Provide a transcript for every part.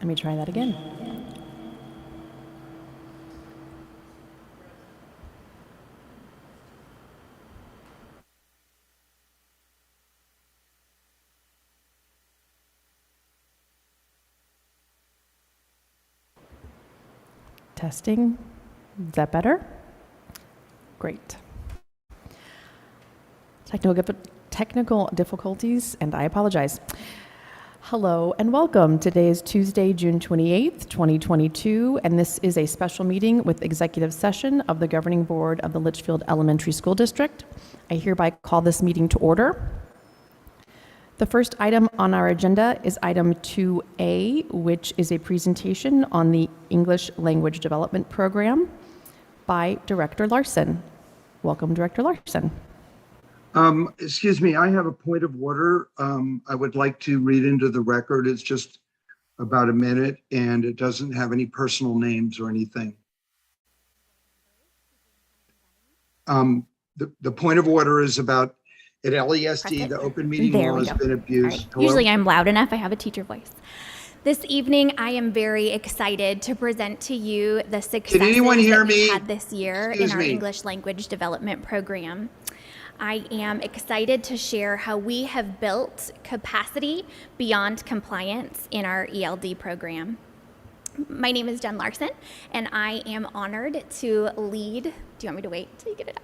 Let me try that again. Testing. Is that better? Great. Technical difficulties, and I apologize. Hello and welcome. Today is Tuesday, June 28th, 2022, and this is a special meeting with executive session of the Governing Board of the Litchfield Elementary School District. I hereby call this meeting to order. The first item on our agenda is item 2A, which is a presentation on the English Language Development Program by Director Larson. Welcome, Director Larson. Excuse me, I have a point of order. I would like to read into the record. It's just about a minute and it doesn't have any personal names or anything. The point of order is about at LESD, the open meeting law has been abused. Right. Usually I'm loud enough. I have a teacher voice. This evening, I am very excited to present to you the successes that we had this year in our English language development program. I am excited to share how we have built capacity beyond compliance in our ELD program. My name is Jen Larson, and I am honored to lead. Do you want me to wait till you get it up?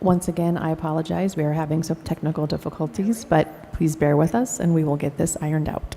Once again, I apologize. We are having some technical difficulties, but please bear with us and we will get this ironed out.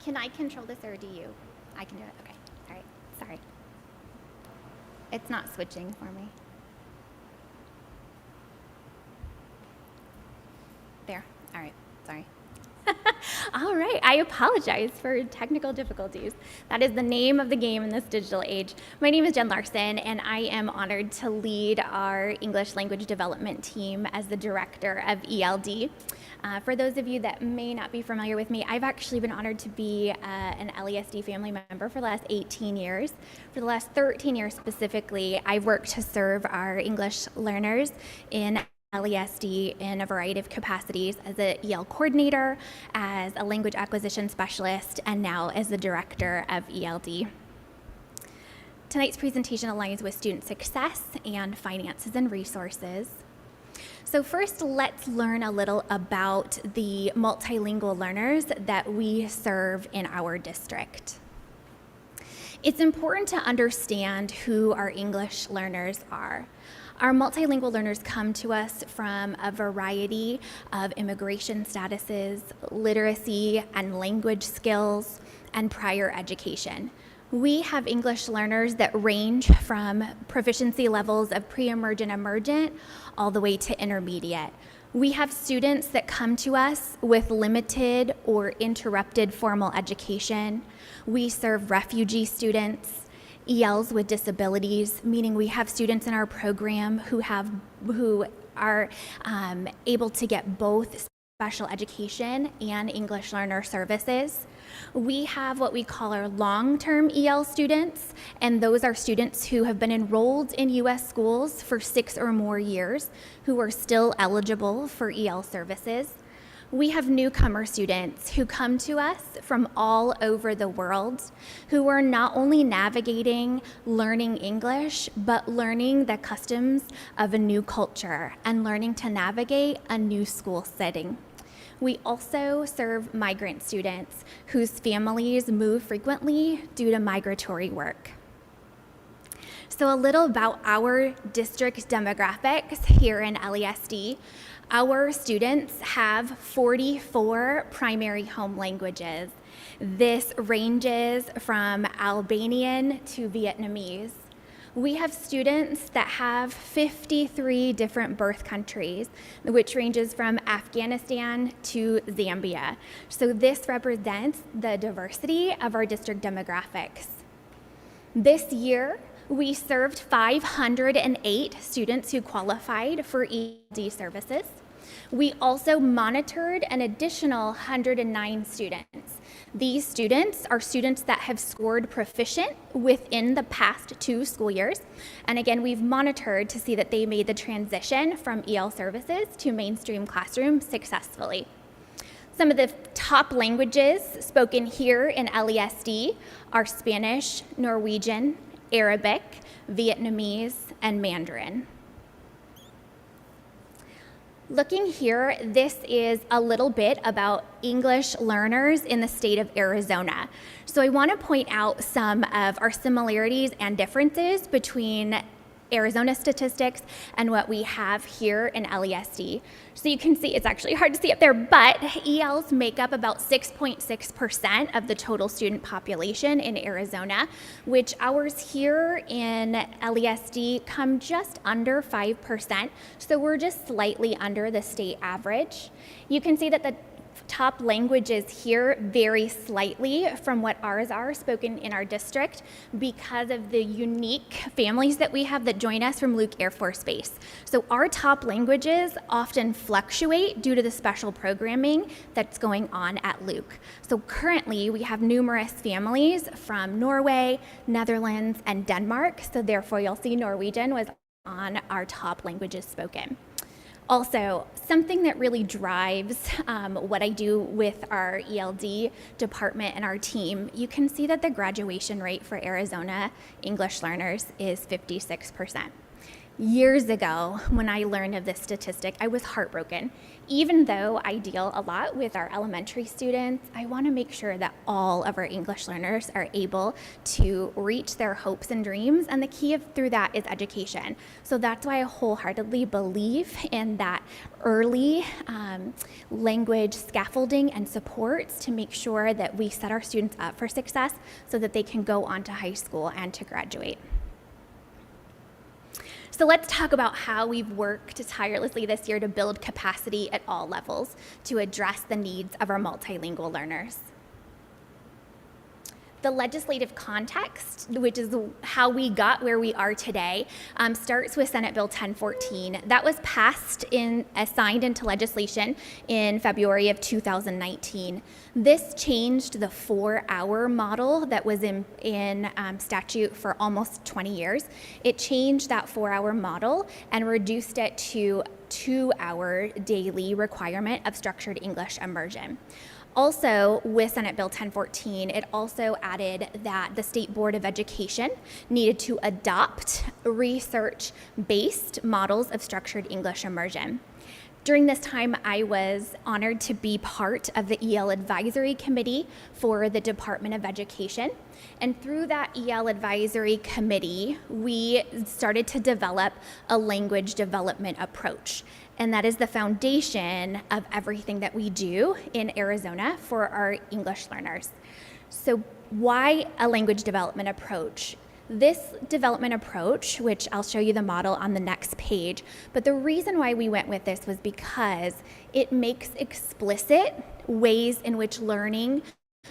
Can I control this or do you? I can do it. Okay. All right. Sorry. It's not switching for me. There. All right. Sorry. All right. I apologize for technical difficulties. That is the name of the game in this digital age. My name is Jen Larson, and I am honored to lead our English language development team as the director of ELD. For those of you that may not be familiar with me, I've actually been honored to be an LESD family member for the last 18 years. For the last 13 years specifically, I've worked to serve our English learners in LESD in a variety of capacities as an EL coordinator, as a language acquisition specialist, and now as the director of ELD. Tonight's presentation aligns with student success and finances and resources. So first, let's learn a little about the multilingual learners that we serve in our district. It's important to understand who our English learners are. Our multilingual learners come to us from a variety of immigration statuses, literacy and language skills, and prior education. We have English learners that range from proficiency levels of pre-emergent, emergent, all the way to intermediate. We have students that come to us with limited or interrupted formal education. We serve refugee students, ELs with disabilities, meaning we have students in our program who are able to get both special education and English learner services. We have what we call our long-term EL students, and those are students who have been enrolled in U.S. schools for 6 or more years who are still eligible for EL services. We have newcomer students who come to us from all over the world who are not only navigating learning English, but learning the customs of a new culture and learning to navigate a new school setting. We also serve migrant students whose families move frequently due to migratory work. So a little about our district demographics here in LESD. Our students have 44 primary home languages. This ranges from Albanian to Vietnamese. We have students that have 53 different birth countries, which ranges from Afghanistan to Zambia. So this represents the diversity of our district demographics. This year, we served 508 students who qualified for ELD services. We also monitored an additional 109 students. These students are students that have scored proficient within the past 2 school years. And again, we've monitored to see that they made the transition from EL services to mainstream classroom successfully. Some of the top languages spoken here in LESD are Spanish, Norwegian, Arabic, Vietnamese, and Mandarin. Looking here, this is a little bit about English learners in the state of Arizona. So I want to point out some of our similarities and differences between Arizona statistics and what we have here in LESD. So you can see, it's actually hard to see up there, but ELs make up about 6.6% of the total student population in Arizona, which ours here in LESD come just under 5%, so we're just slightly under the state average. You can see that the top languages here vary slightly from what ours are spoken in our district because of the unique families that we have that join us from Luke Air Force Base. So our top languages often fluctuate due to the special programming that's going on at Luke. So currently we have numerous families from Norway, Netherlands, and Denmark. So therefore you'll see Norwegian was on our top languages spoken. Also, something that really drives what I do with our ELD department and our team, you can see that the graduation rate for Arizona English learners is 56%. Years ago, when I learned of this statistic, I was heartbroken. Even though I deal a lot with our elementary students, I want to make sure that all of our English learners are able to reach their hopes and dreams, and the key through that is education. So that's why I wholeheartedly believe in that early language scaffolding and supports to make sure that we set our students up for success so that they can go on to high school and to graduate. So let's talk about how we've worked tirelessly this year to build capacity at all levels to address the needs of our multilingual learners. The legislative context, which is how we got where we are today, starts with Senate Bill 1014. That was passed signed into legislation in February of 2019. This changed the 4-hour model that was in statute for almost 20 years. It changed that 4-hour model and reduced it to 2-hour daily requirement of structured English immersion. Also, with Senate Bill 1014, it also added that the State Board of Education needed to adopt research-based models of structured English immersion. During this time, I was honored to be part of the EL Advisory Committee for the Department of Education. And through that EL Advisory Committee, we started to develop a language development approach. And that is the foundation of everything that we do in Arizona for our English learners. So why a language development approach? This development approach, which I'll show you the model on the next page, but the reason why we went with this was because it makes explicit ways in which learning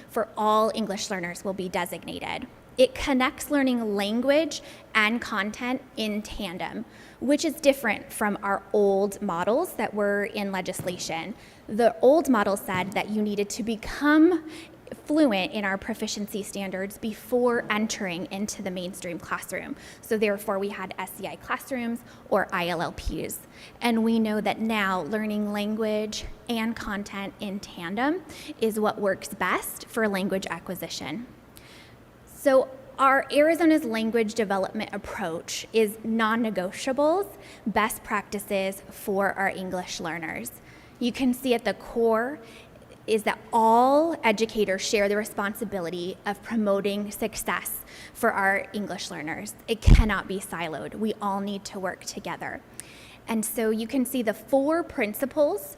for all English learners will be designated. It connects learning language and content in tandem, which is different from our old models that were in legislation. The old model said that you needed to become fluent in our proficiency standards before entering into the mainstream classroom. So therefore we had SEI classrooms or ILLPs. And we know that now learning language and content in tandem is what works best for language acquisition. So our Arizona's language development approach is non-negotiables, best practices for our English learners. You can see at the core is that all educators share the responsibility of promoting success for our English learners. It cannot be siloed. We all need to work together. And so you can see the 4 principles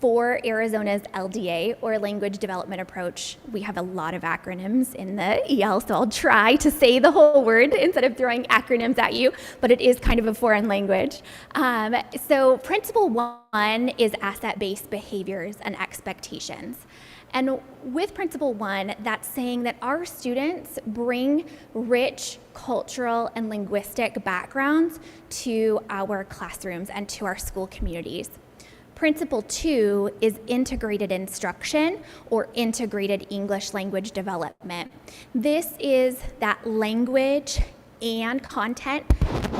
for Arizona's LDA, or language development approach. We have a lot of acronyms in the EL, so I'll try to say the whole word instead of throwing acronyms at you, but it is kind of a foreign language. So principle 1 is asset-based behaviors and expectations. And with principle 1, that's saying that our students bring rich cultural and linguistic backgrounds to our classrooms and to our school communities. Principle 2 is integrated instruction or integrated English language development. This is that language and content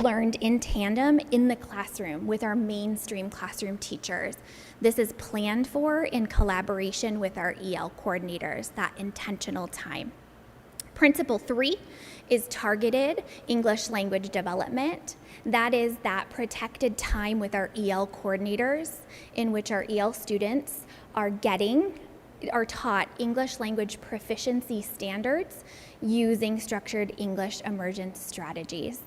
learned in tandem in the classroom with our mainstream classroom teachers. This is planned for in collaboration with our EL coordinators, that intentional time. Principle 3 is targeted English language development. That is that protected time with our EL coordinators in which our EL students are taught English language proficiency standards using structured English immersion strategies.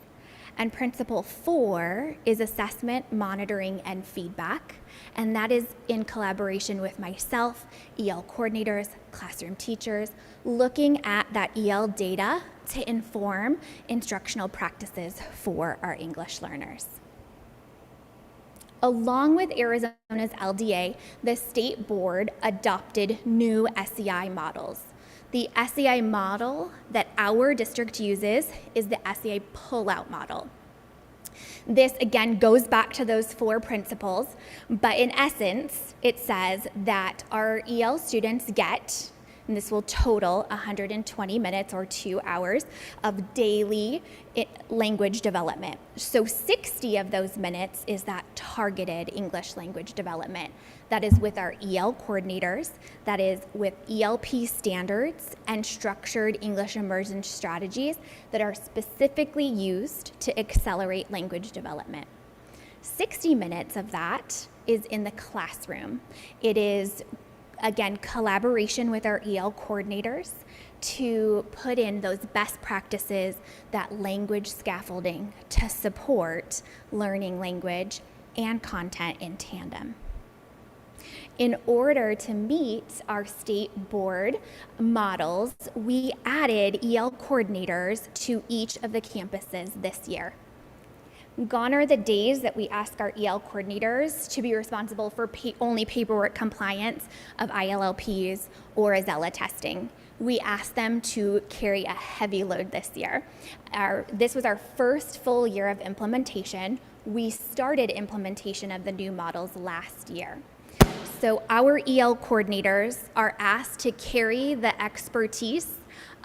And principle 4 is assessment, monitoring, and feedback. And that is in collaboration with myself, EL coordinators, classroom teachers, looking at that EL data to inform instructional practices for our English learners. Along with Arizona's LDA, the state board adopted new SEI models. The SEI model that our district uses is the SEI pull-out model. This, again, goes back to those 4 principles, but in essence, it says that our EL students get, and this will total 120 minutes or 2 hours of daily language development. So 60 of those minutes is that targeted English language development. That is with our EL coordinators, that is with ELP standards and structured English immersion strategies that are specifically used to accelerate language development. 60 minutes of that is in the classroom. It is, again, collaboration with our EL coordinators to put in those best practices, that language scaffolding to support learning language and content in tandem. In order to meet our state board models, we added EL coordinators to each of the campuses this year. Gone are the days that we ask our EL coordinators to be responsible for only paperwork compliance of ILLPs or Azella testing. We asked them to carry a heavy load this year. This was our first full year of implementation. We started implementation of the new models last year. So our EL coordinators are asked to carry the expertise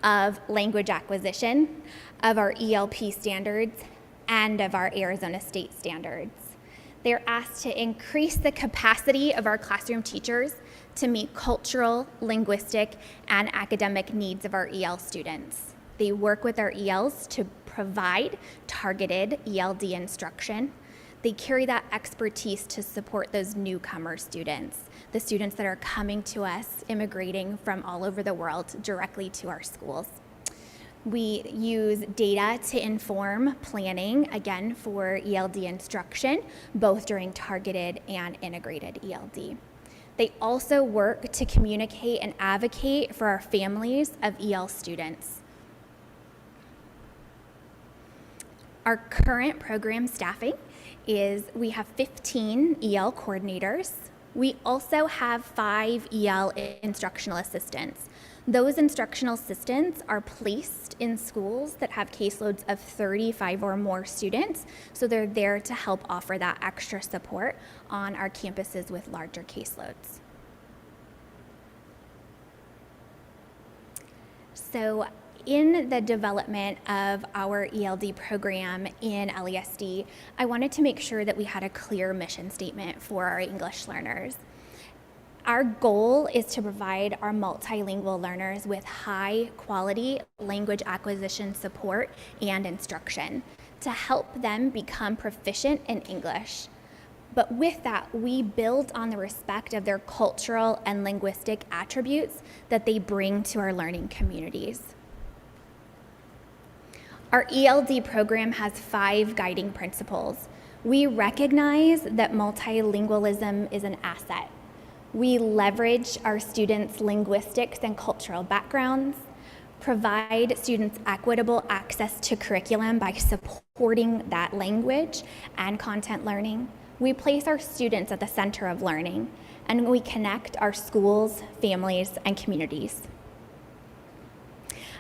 of language acquisition, of our ELP standards, and of our Arizona state standards. They're asked to increase the capacity of our classroom teachers to meet cultural, linguistic, and academic needs of our EL students. They work with our ELs to provide targeted ELD instruction. They carry that expertise to support those newcomer students, the students that are coming to us, immigrating from all over the world directly to our schools. We use data to inform planning, again, for ELD instruction, both during targeted and integrated ELD. They also work to communicate and advocate for our families of EL students. Our current program staffing is we have 15 EL coordinators. We also have 5 EL instructional assistants. Those instructional assistants are placed in schools that have caseloads of 35 or more students, so they're there to help offer that extra support on our campuses with larger caseloads. So in the development of our ELD program in LESD, I wanted to make sure that we had a clear mission statement for our English learners. Our goal is to provide our multilingual learners with high quality language acquisition support and instruction to help them become proficient in English. But with that, we build on the respect of their cultural and linguistic attributes that they bring to our learning communities. Our ELD program has 5 guiding principles. We recognize that multilingualism is an asset. We leverage our students' linguistics and cultural backgrounds, provide students equitable access to curriculum by supporting that language and content learning. We place our students at the center of learning, and we connect our schools, families, and communities.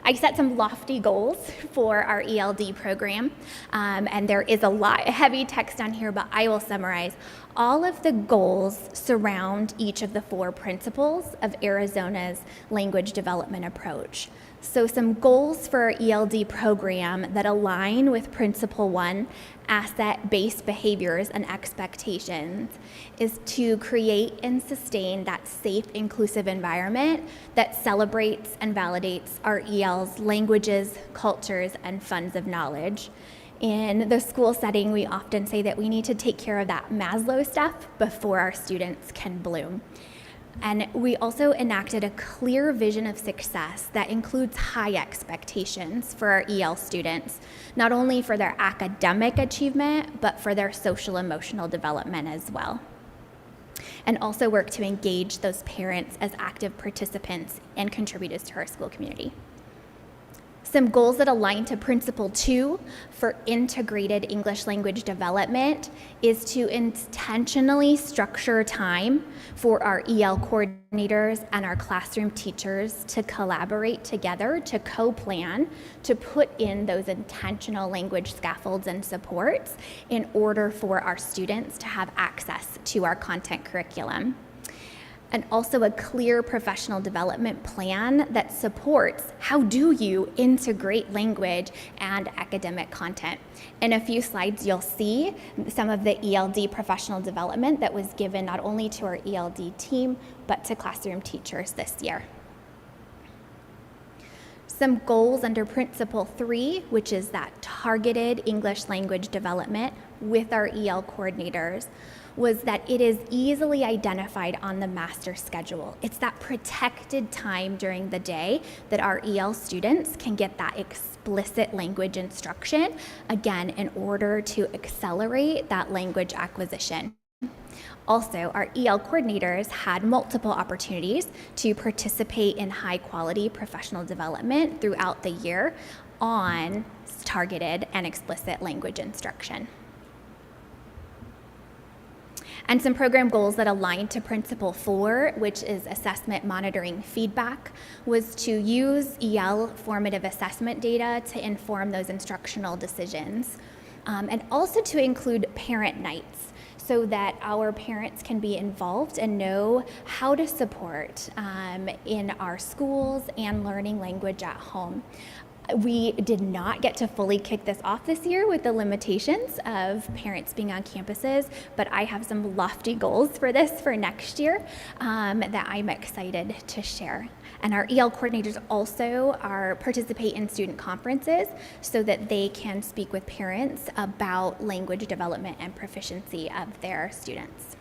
I set some lofty goals for our ELD program, and there is a lot heavy text on here, but I will summarize. All of the goals surround each of the 4 principles of Arizona's language development approach. So some goals for our ELD program that align with Principle 1, asset-based behaviors and expectations, is to create and sustain that safe, inclusive environment that celebrates and validates our EL's languages, cultures, and funds of knowledge. In the school setting, we often say that we need to take care of that Maslow stuff before our students can bloom. And we also enacted a clear vision of success that includes high expectations for our EL students, not only for their academic achievement, but for their social emotional development as well. And also work to engage those parents as active participants and contributors to our school community. Some goals that align to Principle 2 for integrated English language development is to intentionally structure time for our EL coordinators and our classroom teachers to collaborate together, to co-plan, to put in those intentional language scaffolds and supports in order for our students to have access to our content curriculum. And also a clear professional development plan that supports how do you integrate language and academic content. In a few slides, you'll see some of the ELD professional development that was given not only to our ELD team, but to classroom teachers this year. Some goals under Principle 3, which is that targeted English language development with our EL coordinators, was that it is easily identified on the master schedule. It's that protected time during the day that our EL students can get that explicit language instruction, again, in order to accelerate that language acquisition. Also, our EL coordinators had multiple opportunities to participate in high quality professional development throughout the year on targeted and explicit language instruction. And some program goals that align to Principle 4, which is assessment, monitoring, feedback, was to use EL formative assessment data to inform those instructional decisions, and also to include parent nights so that our parents can be involved and know how to support in our schools and learning language at home. We did not get to fully kick this off this year with the limitations of parents being on campuses, but I have some lofty goals for this for next year that I'm excited to share. And our EL coordinators also participate in student conferences so that they can speak with parents about language development and proficiency of their students.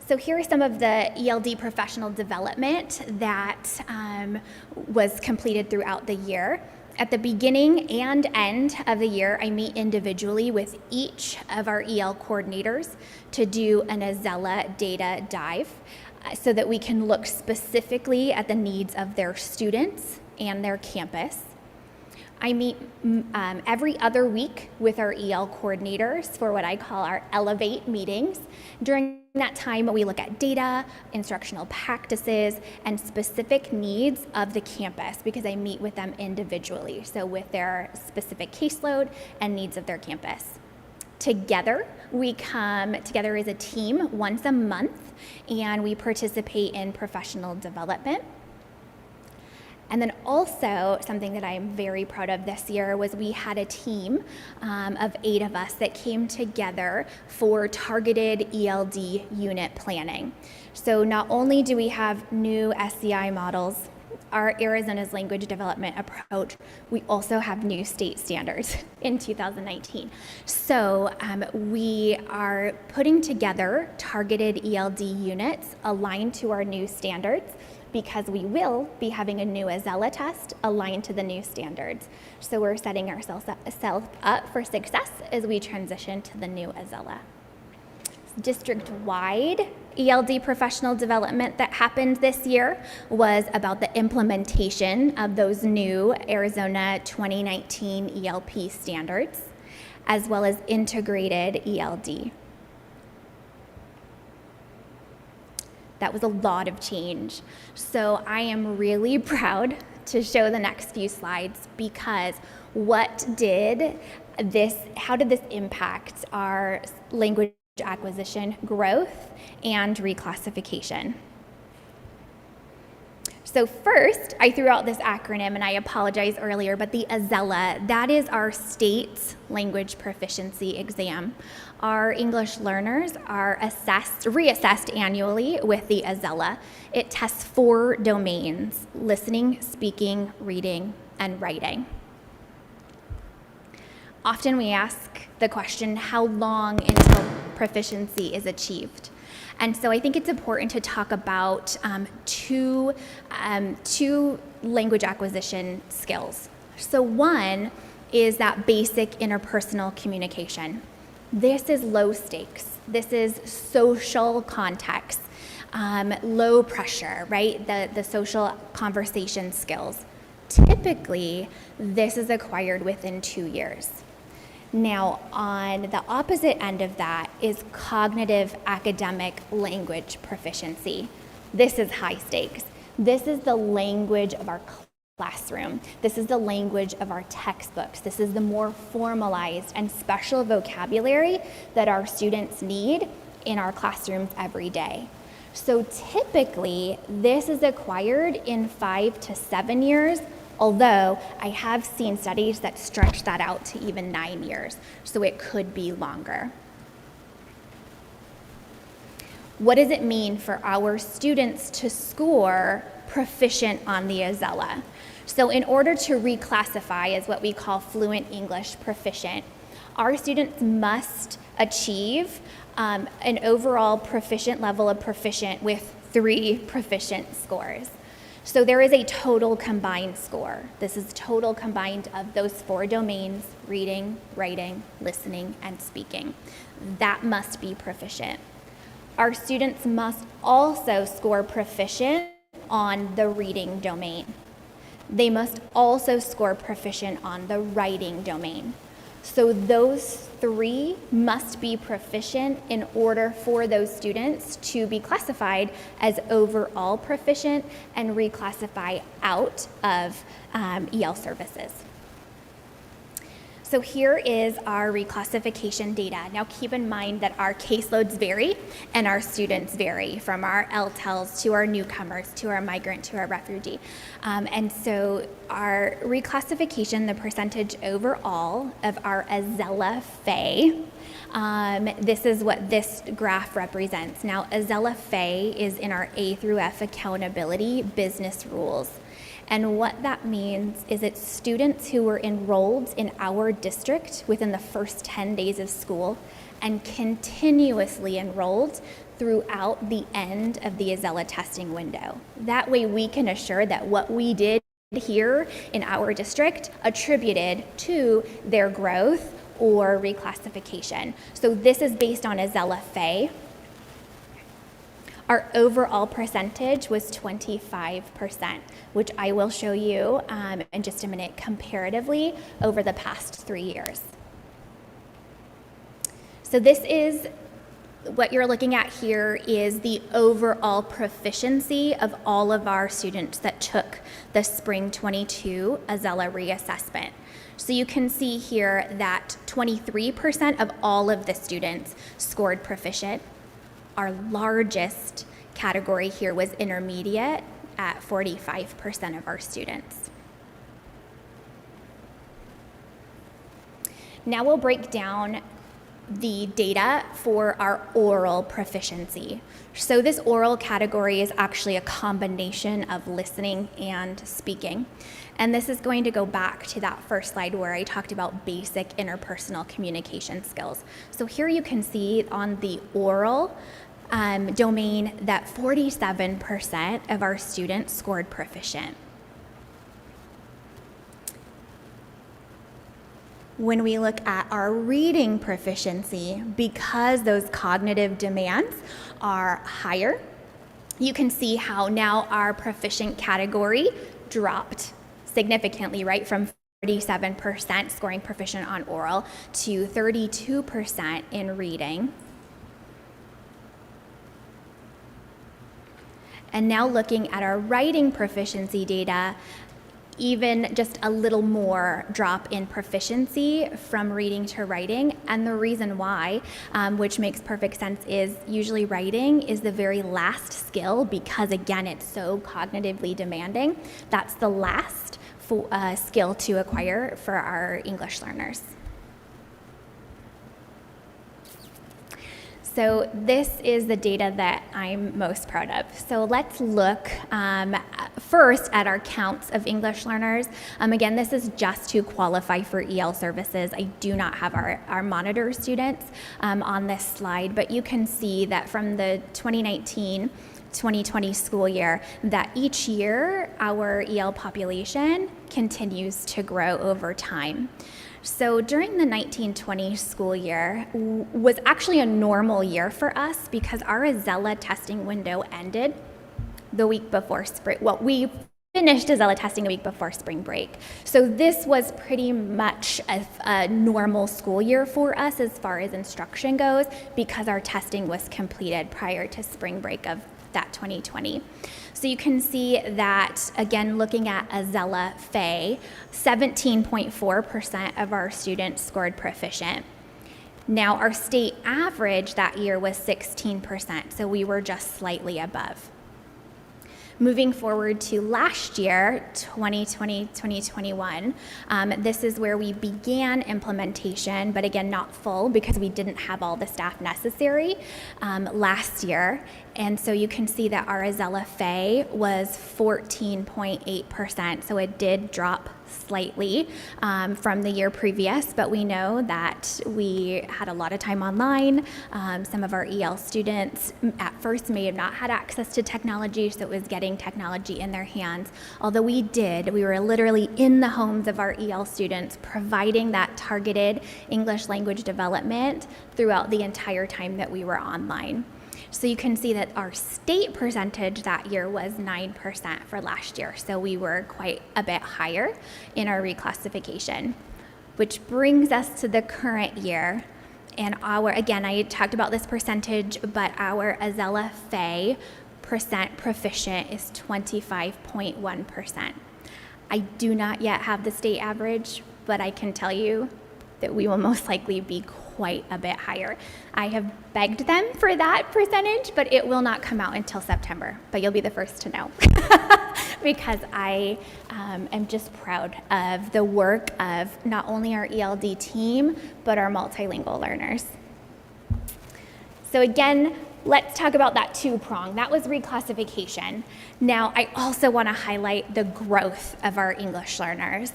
So here are some of the ELD professional development that was completed throughout the year. At the beginning and end of the year, I meet individually with each of our EL coordinators to do an Azella data dive so that we can look specifically at the needs of their students and their campus. I meet every other week with our EL coordinators for what I call our Elevate meetings. During that time, we look at data, instructional practices, and specific needs of the campus because I meet with them individually, so with their specific caseload and needs of their campus. Together, we come together as a team once a month, and we participate in professional development. And then also, something that I'm very proud of this year was we had a team of 8 of us that came together for targeted ELD unit planning. So not only do we have new Sei Models, our Arizona's language development approach, we also have new state standards in 2019. So we are putting together targeted ELD units aligned to our new standards, because we will be having a new Azella test aligned to the new standards. So we're setting ourselves up for success as we transition to the new Azella. District-wide ELD professional development that happened this year was about the implementation of those new Arizona 2019 ELP standards, as well as integrated ELD. That was a lot of change. So I am really proud to show the next few slides because how did this impact our language acquisition growth and reclassification? So first, I threw out this acronym, and I apologize earlier, but the Azella, that is our state language proficiency exam. Our English learners are reassessed annually with the Azella. It tests 4 domains: listening, speaking, reading, and writing. Often we ask the question, how long until proficiency is achieved? And so I think it's important to talk about two language acquisition skills. So one is that basic interpersonal communication. This is low stakes. This is social context, low pressure, right? The social conversation skills. Typically, this is acquired within 2 years. Now, on the opposite end of that is cognitive academic language proficiency. This is high stakes. This is the language of our classroom. This is the language of our textbooks. This is the more formalized and special vocabulary that our students need in our classrooms every day. So typically, this is acquired in 5 to 7 years, although I have seen studies that stretch that out to even 9 years, so it could be longer. What does it mean for our students to score proficient on the Azella? So in order to reclassify as what we call fluent English proficient, our students must achieve an overall proficient level of proficient with 3 proficient scores. So there is a total combined score. This is total combined of those 4 domains: reading, writing, listening, and speaking. That must be proficient. Our students must also score proficient on the reading domain. They must also score proficient on the writing domain. So those 3 must be proficient in order for those students to be classified as overall proficient and reclassify out of EL services. So here is our reclassification data. Now keep in mind that our caseloads vary and our students vary, from our LTELs to our newcomers to our migrant to our refugee. And so our reclassification, the percentage overall of our Azella FAE This is what this graph represents. Now, Azella Fay is in our A through F accountability business rules. And what that means is it's students who were enrolled in our district within the first 10 days of school and continuously enrolled throughout the end of the Azella testing window. That way we can assure that what we did here in our district attributed to their growth or reclassification. So this is based on Azella Fay. Our overall percentage was 25%, which I will show you in just a minute comparatively over the past 3 years. So this is what you're looking at here is the overall proficiency of all of our students that took the Spring 22 Azella reassessment. So you can see here that 23% of all of the students scored proficient. Our largest category here was intermediate at 45% of our students. Now we'll break down the data for our oral proficiency. So this oral category is actually a combination of listening and speaking. And this is going to go back to that first slide where I talked about basic interpersonal communication skills. So here you can see on the oral domain that 47% of our students scored proficient. When we look at our reading proficiency, because those cognitive demands are higher, you can see how now our proficient category dropped significantly, right, from 47% scoring proficient on oral to 32% in reading. And now looking at our writing proficiency data, even just a little more drop in proficiency from reading to writing. And the reason why, which makes perfect sense, is usually writing is the very last skill because, again, it's so cognitively demanding. That's the last skill to acquire for our English learners. So this is the data that I'm most proud of. So let's look first at our counts of English learners. Again, this is just to qualify for EL services. I do not have our monitor students on this slide, but you can see that from the 2019-2020 school year, that each year our EL population continues to grow over time. So during the 1920 school year was actually a normal year for us because our Azella testing window ended the week before spring. Well, we finished Azella testing a week before spring break. So this was pretty much a normal school year for us as far as instruction goes because our testing was completed prior to spring break of that 2020. So you can see that, again, looking at Azella Fay, 17.4% of our students scored proficient. Now, our state average that year was 16%, so we were just slightly above. Moving forward to last year, 2020-2021, this is where we began implementation, but again, not full because we didn't have all the staff necessary last year. And so you can see that our Azella Fay was 14.8%, so it did drop slightly from the year previous, but we know that we had a lot of time online. Some of our EL students at first may have not had access to technology, so it was getting technology in their hands. Although we were literally in the homes of our EL students providing that targeted English language development throughout the entire time that we were online. So you can see that our state percentage that year was 9% for last year. So we were quite a bit higher in our reclassification, which brings us to the current year. And again, I talked about this percentage, but our Azella Fay percent proficient is 25.1%. I do not yet have the state average, but I can tell you that we will most likely be quite a bit higher. I have begged them for that percentage, but it will not come out until September, but you'll be the first to know. because I am just proud of the work of not only our ELD team, but our multilingual learners. So again, let's talk about that two-prong. That was reclassification. Now, I also want to highlight the growth of our English learners.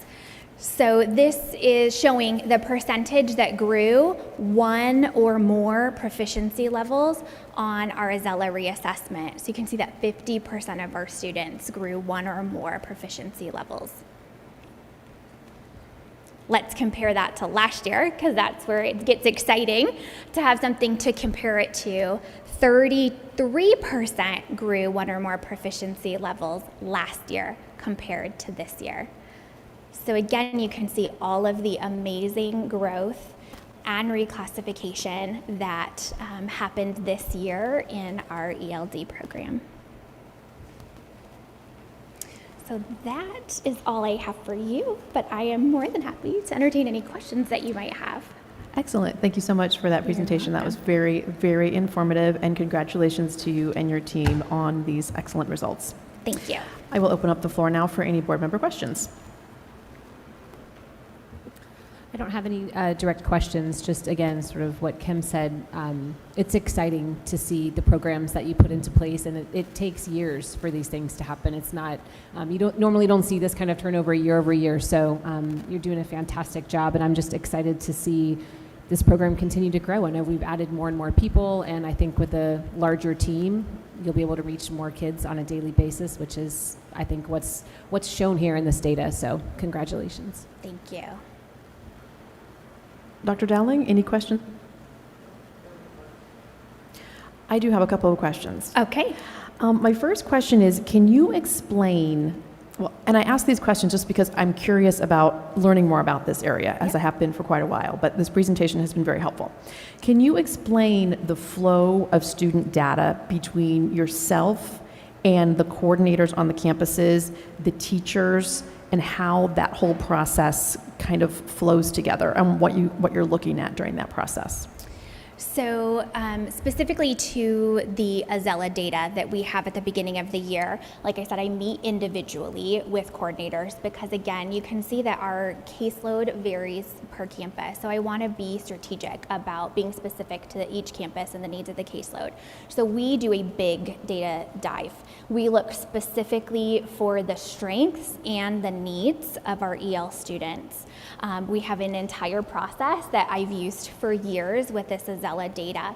So this is showing the percentage that grew one or more proficiency levels on our Azella reassessment. So you can see that 50% of our students grew one or more proficiency levels. Let's compare that to last year, because that's where it gets exciting to have something to compare it to. 33% grew one or more proficiency levels last year compared to this year. So again, you can see all of the amazing growth and reclassification that happened this year in our ELD program. So that is all I have for you, but I am more than happy to entertain any questions that you might have. Excellent. Thank you so much for that presentation. That was very, very informative, and congratulations to you and your team on these excellent results. Thank you. I will open up the floor now for any board member questions. I don't have any direct questions, just again, sort of what Kim said. It's exciting to see the programs that you put into place, and it takes years for these things to happen. It's not, you don't see this kind of turnover year over year, so you're doing a fantastic job, and I'm just excited to see this program continue to grow. I know we've added more and more people, and I think with a larger team, you'll be able to reach more kids on a daily basis, which is, I think, what's shown here in this data, so congratulations. Thank you. Dr. Dowling, any questions? I do have a couple of questions. Okay. My first question is, can you explain, well, and I ask these questions just because I'm curious about learning more about this area, as I have been for quite a while, but this presentation has been very helpful. Can you explain the flow of student data between yourself and the coordinators on the campuses, the teachers, and how that whole process kind of flows together, and what you're looking at during that process? So specifically to the Azella data that we have at the beginning of the year, like I said, I meet individually with coordinators because, again, you can see that our caseload varies per campus. So I want to be strategic about being specific to each campus and the needs of the caseload. So we do a big data dive. We look specifically for the strengths and the needs of our EL students. We have an entire process that I've used for years with this Azella data.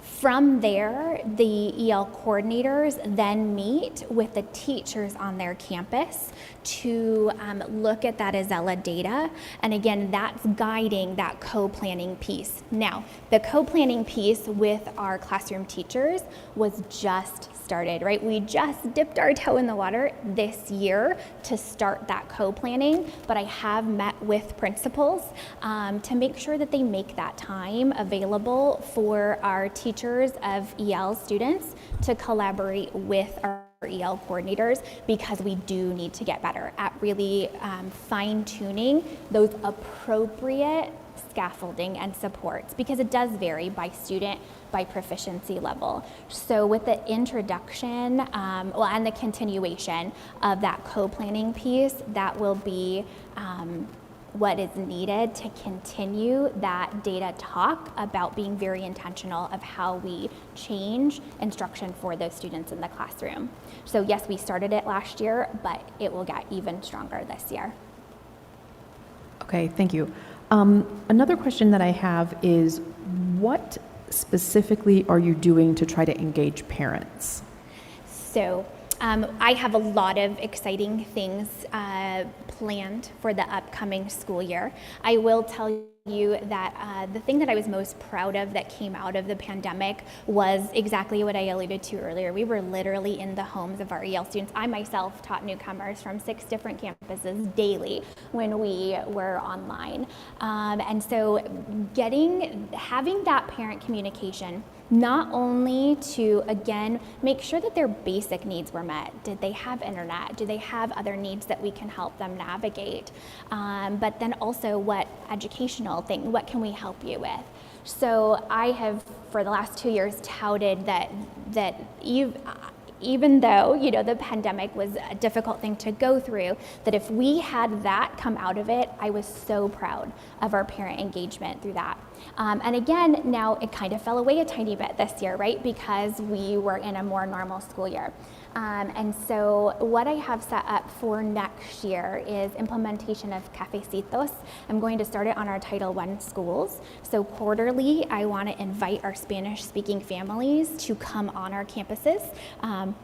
From there, the EL coordinators then meet with the teachers on their campus to look at that Azella data. And again, that's guiding that co-planning piece. Now, the co-planning piece with our classroom teachers was just started, right? We just dipped our toe in the water this year to start that co-planning, but I have met with principals to make sure that they make that time available for our teachers of EL students to collaborate with our EL coordinators, because we do need to get better at really fine-tuning those appropriate scaffolding and supports, because it does vary by student, by proficiency level. So with the introduction, and the continuation of that co-planning piece, that will be what is needed to continue that data talk about being very intentional of how we change instruction for those students in the classroom. So yes, we started it last year, but it will get even stronger this year. Okay, thank you. Another question that I have is, what specifically are you doing to try to engage parents? So I have a lot of exciting things planned for the upcoming school year. I will tell you that the thing that I was most proud of that came out of the pandemic was exactly what I alluded to earlier. We were literally in the homes of our EL students. I myself taught newcomers from 6 different campuses daily when we were online. And so having that parent communication, not only to, again, make sure that their basic needs were met. Did they have internet? Do they have other needs that we can help them navigate? But then also, what educational thing, what can we help you with? So I have, for the last 2 years, touted that even though, the pandemic was a difficult thing to go through, that if we had that come out of it, I was so proud of our parent engagement through that. And again, now it kind of fell away a tiny bit this year, right? Because we were in a more normal school year. And so what I have set up for next year is implementation of cafecitos. I'm going to start it on our Title I schools. So quarterly, I want to invite our Spanish-speaking families to come on our campuses.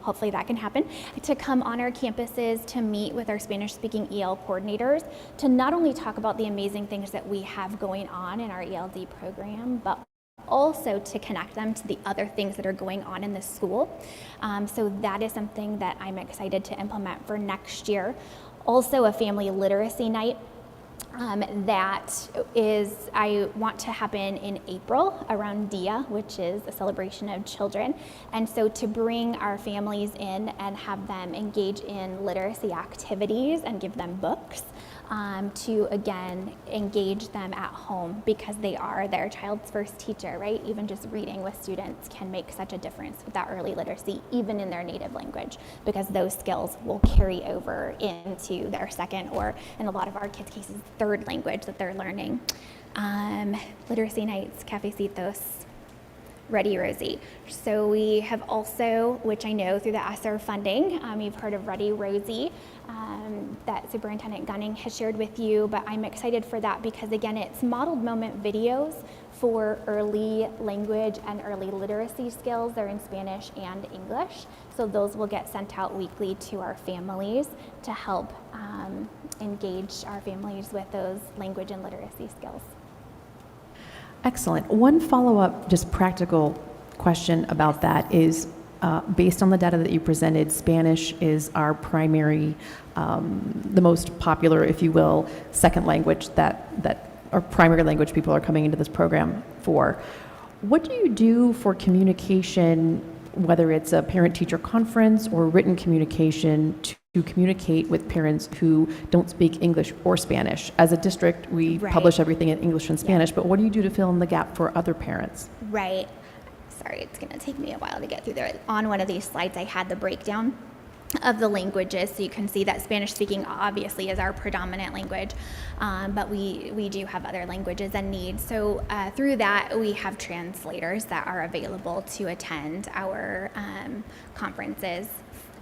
Hopefully that can happen. To come on our campuses to meet with our Spanish-speaking EL coordinators to not only talk about the amazing things that we have going on in our ELD program, but also to connect them to the other things that are going on in the school. So that is something that I'm excited to implement for next year. Also a family literacy night that is, I want to happen in April around Dia, which is a celebration of children. And so to bring our families in and have them engage in literacy activities and give them books. To again engage them at home because they are their child's first teacher, right? Even just reading with students can make such a difference with that early literacy, even in their native language, because those skills will carry over into their second, or in a lot of our kids' cases, third language that they're learning. Literacy nights, cafecitos. Ready Rosie. So we have also, which I know through the ESSER funding, you've heard of Ready Rosie, that Superintendent Gunning has shared with you, but I'm excited for that because again, it's modeled moment videos for early language and early literacy skills. They're in Spanish and English. So those will get sent out weekly to our families to help engage our families with those language and literacy skills. Excellent. One follow-up, just practical question about that is, based on the data that you presented, Spanish is our primary, the most popular, if you will, second language that or primary language people are coming into this program for. What do you do for communication, whether it's a parent-teacher conference or written communication, to communicate with parents who don't speak English or Spanish? As a district, we publish everything in English and Spanish, but what do you do to fill in the gap for other parents? Right. Sorry, it's going to take me a while to get through there. On one of these slides, I had the breakdown of the languages, so you can see that Spanish speaking obviously is our predominant language, but we do have other languages and needs. So through that, we have translators that are available to attend our conferences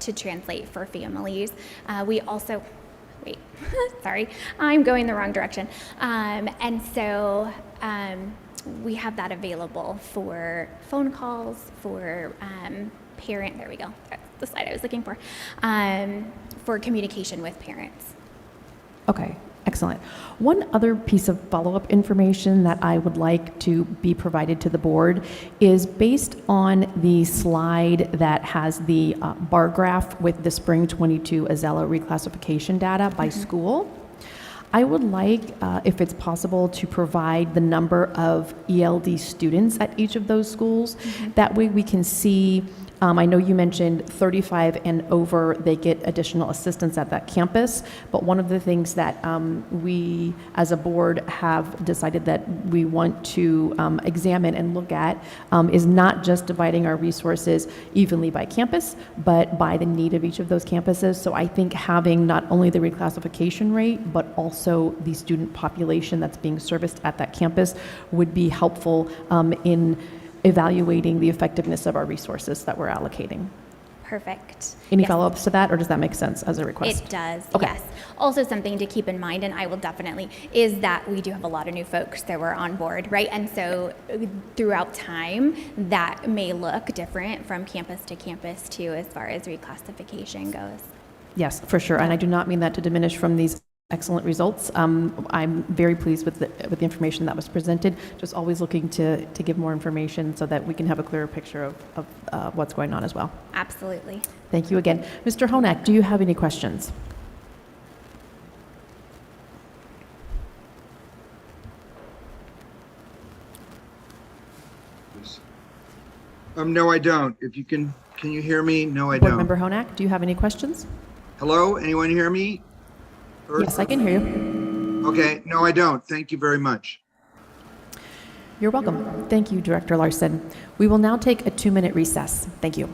to translate for families. We also, sorry, I'm going the wrong direction. And so we have that available for phone calls, for parent, there we go, that's the slide I was looking for communication with parents. Okay, excellent. One other piece of follow-up information that I would like to be provided to the board is based on the slide that has the bar graph with the spring 22 Azella reclassification data by school. I would like, if it's possible, to provide the number of ELD students at each of those schools. That way we can see, I know you mentioned 35 and over, they get additional assistance at that campus, but one of the things that we as a board have decided that we want to examine and look at is not just dividing our resources evenly by campus, but by the need of each of those campuses. So I think having not only the reclassification rate, but also the student population that's being serviced at that campus would be helpful in evaluating the effectiveness of our resources that we're allocating. Perfect. Any follow-ups to that, or does that make sense as a request? It does, Okay. yes. Also something to keep in mind, and I will definitely, is that we do have a lot of new folks that were on board, right? And so throughout time, that may look different from campus to campus too, as far as reclassification goes. Yes, for sure. And I do not mean that to diminish from these excellent results. I'm very pleased with the information that was presented. Just always looking to give more information so that we can have a clearer picture of what's going on as well. Absolutely. Thank you again. Mr. Honak, do you have any questions? No, I don't. If you can you hear me? No, I Board don't. Member Honak, do you have any questions? Hello, anyone hear me? Yes, I can hear you. Okay, no, I don't. Thank you very much. You're welcome. Thank you, Director Larson. We will now take a 2-minute recess. Thank you.